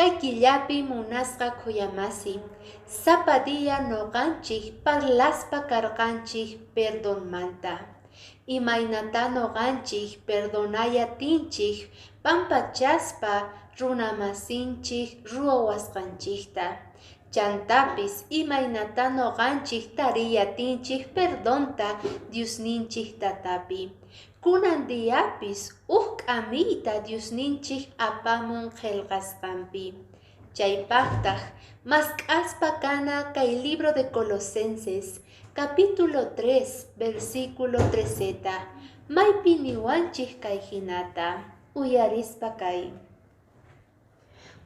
kay killapi munasqa kuyamasi, sapadilla noqanchik parlaspa karqanchik perdonmanta. Imaynata noqanchik perdonayatinchik pampachaspa runamasinchik ruwasqanchikta. Chantapis imaynata noqanchik tariyatinchik perdonta Diosninchik tatapi. Kunan diyapis k'amiyta Diosninchik apamun qillqasqanpi. Chaypaqtaq mask'aspa kana kay libro de Colosenses, capítulo 3, versículo 13. Maypi niwanchik kay hinata, uyarispa kay.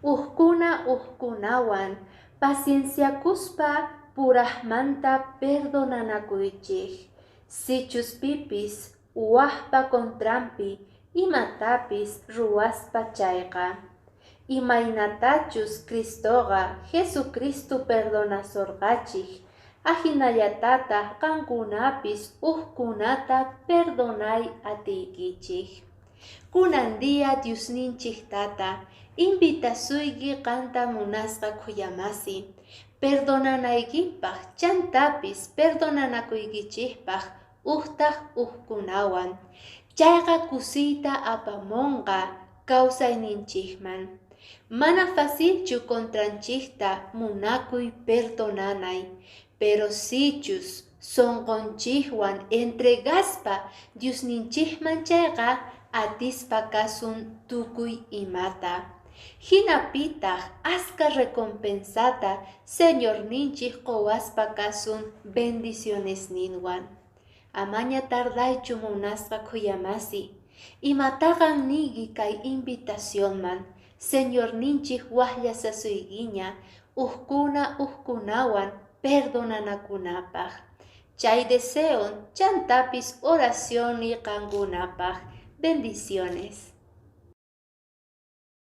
Uhkunawan pacienciakuspa purahmanta perdonanakuychik. Sichus pipis uwahpa kontrampi imatapis ruwaspa chayqa. Imaynatachus Cristoqa Jesucristo perdonasorqachik. Ahinallatata qankunapis uhkunata perdonay atiykichik. Kunan dia Diosninchik tata, invitasuyki qanta munasqa kuyamasi. Perdonanaykipaq chantapis perdonanakuykichikpaq uhkunawan. Chayqa kusiyta apamunqa kawsayninchikman. Mana facilchu kontranchikta munakuy perdonanay, pero sichus sonqonchikwan entregaspa Diosninchikman chayqa atispa kasun tukuy imata. Hinapitaq aska recompensata Señorninchik qowaspa kasun bendicionesninwan. Amaña tardaychu munasqa kuyamasi. Imataqan nigi kay invitacionman Señorninchik waqllasasuykiña uhkunawan perdonanakunapaq. Chay deseon chantapis oración y qankunapaq. Bendiciones.